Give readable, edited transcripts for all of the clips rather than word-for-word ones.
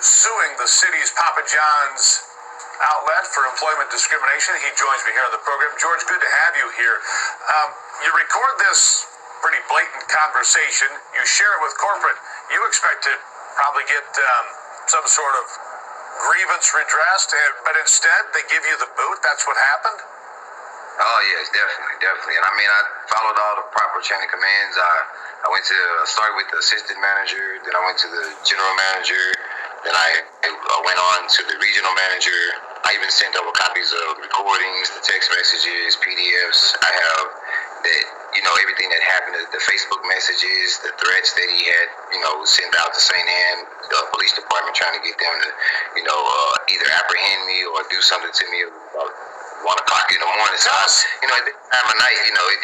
suing the city's Papa John's outlet for employment discrimination. He joins me here on the program. George, good to have you here. You record this pretty blatant conversation. You share it with corporate. You expect to probably get some sort of grievance redressed, but instead they give you the boot. That's what happened? Oh, yes, definitely. And I mean, I followed all the proper chain of commands. I went to started with the assistant manager, then I went to the general manager, then I went on to the regional manager. I even sent over copies of the recordings, the text messages, PDFs. I have that, everything that happened, the Facebook messages, the threats that he had, sent out to St. Anne, the police department trying to get them to, either apprehend me or do something to me about 1 o'clock in the morning. So, at this time of night,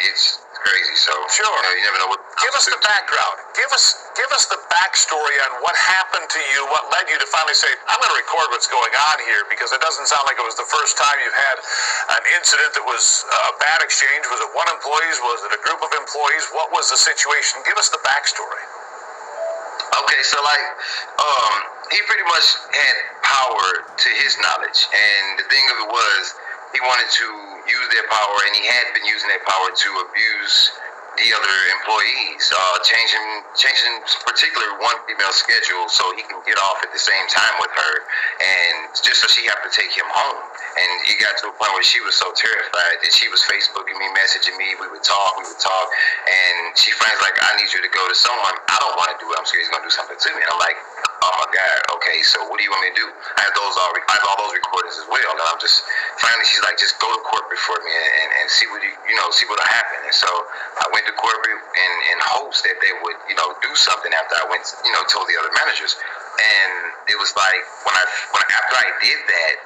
it's crazy. So, sure. You never know what. Give us the background. Give us the backstory on what happened to you, what led you to finally say, I'm going to record what's going on here, because it doesn't sound like it was the first time you've had an incident that was a bad exchange. Was it one employee? Was it a group of employees? What was the situation? Give us the backstory. Okay, so he pretty much had power to his knowledge, and the thing of it was, he wanted to use their power, and he had been using their power to abuse the other employees, changing particular one female schedule so he can get off at the same time with her, and just so she have to take him home. And it got to a point where she was so terrified that she was Facebooking me, messaging me. We would talk, and she finally like, I need you to go to someone. I don't want to do it. I'm scared he's gonna do something to me. And I'm like, oh my God, okay, so what do you want me to do? I have all those recordings as well. And I'm just finally, she's like, just go to corporate for me and see what see what'll happen. And so I went to corporate in hopes that they would do something after I went told the other managers. And it was like after I did that,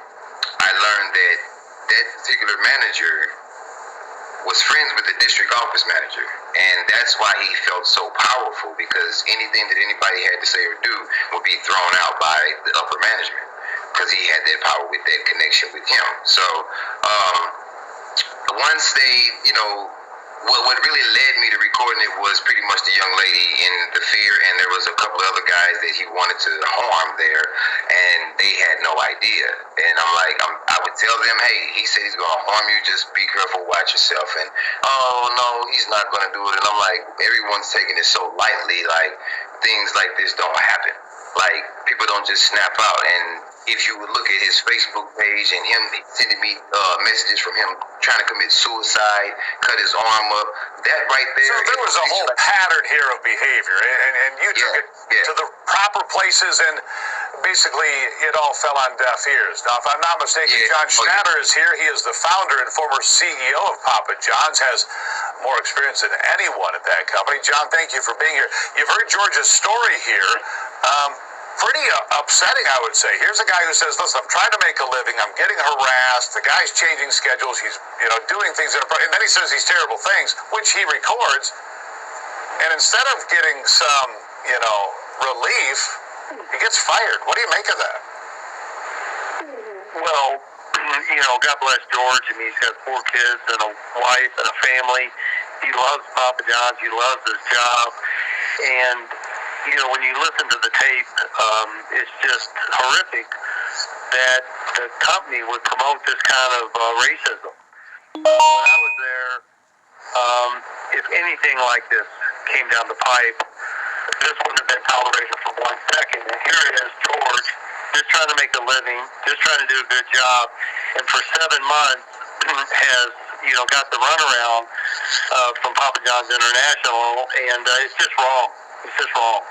I learned that particular manager was friends with the district office manager, and that's why he felt so powerful, because anything that anybody had to say or do would be thrown out by the upper management, because he had that power with that connection with him. So once they, what really led me to recording it was pretty much the young lady in the fear, and there was a couple of other guys that he wanted to harm there, and they had no idea. And I'm like, I would tell them, hey, he said he's going to harm you, just be careful, watch yourself. And, oh, no, he's not going to do it. And I'm like, everyone's taking it so lightly, like, things like this don't happen. Like, people don't just snap out. And if you would look at his Facebook page and him sending me messages from him trying to commit suicide, cut his arm up, that right there. So there was a whole pattern here of behavior, and you took it to the proper places, and basically it all fell on deaf ears. Now, if I'm not mistaken, John Schnatter is here. He is the founder and former CEO of Papa John's, has more experience than anyone at that company. John, thank you for being here. You've heard George's story here. Pretty upsetting, I would say. Here's a guy who says, listen, I'm trying to make a living, I'm getting harassed, the guy's changing schedules, he's doing things and then he says these terrible things, which he records, and instead of getting some relief, he gets fired. What do you make of that? Well, God bless George. I mean, he's got 4 kids and a wife and a family. He loves Papa John's, he loves his job, and when you listen to the tape, it's just horrific that the company would promote this kind of racism. When I was there, if anything like this came down the pipe, this wouldn't have been tolerated for 1 second. And here it is, George, just trying to make a living, just trying to do a good job, and for 7 months has got the runaround from Papa John's International, and it's just wrong. It's just wrong.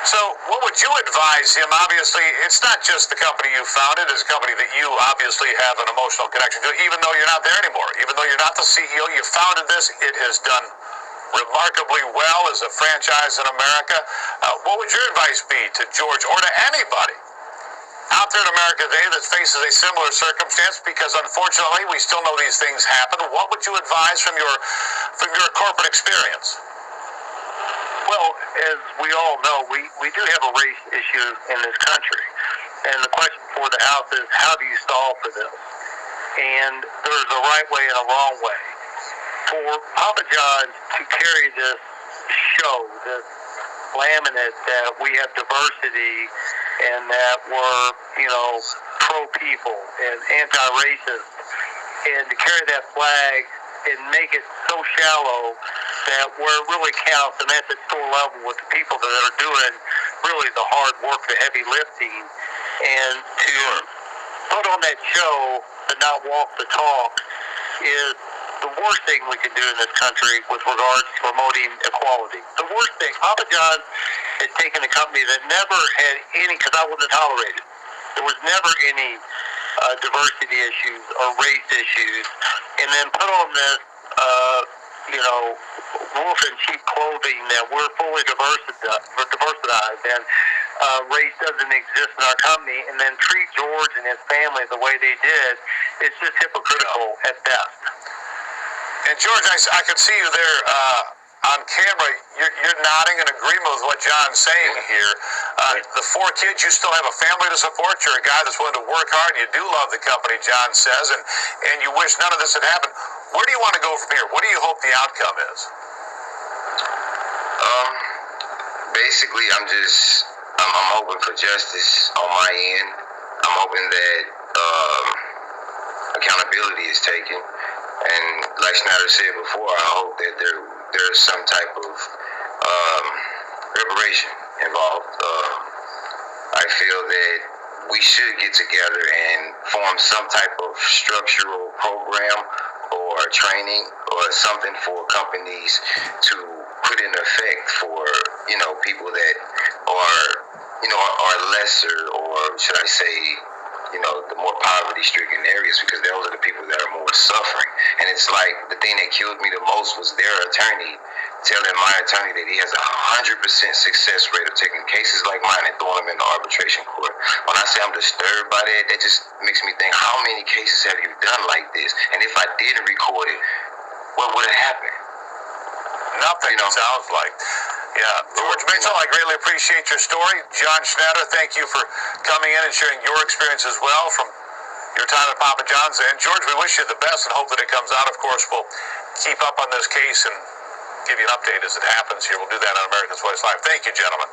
So what would you advise him? Obviously, it's not just the company you founded. It's a company that you obviously have an emotional connection to, even though you're not there anymore. Even though you're not the CEO, you founded this. It has done remarkably well as a franchise in America. What would your advice be to George or to anybody out there in America today that faces a similar circumstance? Because unfortunately, we still know these things happen. What would you advise from your corporate experience? Well, as we all know, we do have a race issue in this country. And the question for the House is, how do you solve for this? And there's a right way and a wrong way. For Papa John's to carry this show, this slamming it that we have diversity and that we're, pro-people and anti-racist. And to carry that flag and make it so shallow that where it really counts, and that's at store level with the people that are doing really the hard work, the heavy lifting, and to put on that show but not walk the talk is the worst thing we can do in this country with regards to promoting equality. The worst thing. Papa John's has taken a company that never had any, because I wasn't tolerated. There was never any diversity issues or race issues, and then put on this, wolf in sheep clothing that we're fully diversified and race doesn't exist in our company, and then treat George and his family the way they did. It's just hypocritical at best. And George, I could see you there on camera. You're nodding in agreement with what John's saying here. The 4 kids, you still have a family to support. You're a guy that's willing to work hard. You do love the company, John says, and you wish none of this had happened. Where do you want to go from here? What do you hope the outcome is? Basically, I'm hoping for justice on my end. I'm hoping that accountability is taken. And like Snyder said before, I hope that there's some type of reparation involved. I feel that we should get together and form some type of structural program or training or something for companies to put in effect for, people that are lesser, or should I say, the more poverty-stricken areas, because those are the people that are more suffering. And it's like the thing that killed me the most was their attorney telling my attorney that he has 100% success rate of taking cases like mine and throwing them into arbitration court. When I say I'm disturbed by that, that just makes me think, how many cases have you done like this? And if I didn't record it, what would have happened? Nothing, it sounds like. Yeah, George Mitchell, I greatly appreciate your story. John Schnatter, thank you for coming in and sharing your experience as well from your time at Papa John's. And George, we wish you the best and hope that it comes out. Of course, we'll keep up on this case and give you an update as it happens here. We'll do that on America's Voice Live. Thank you, gentlemen.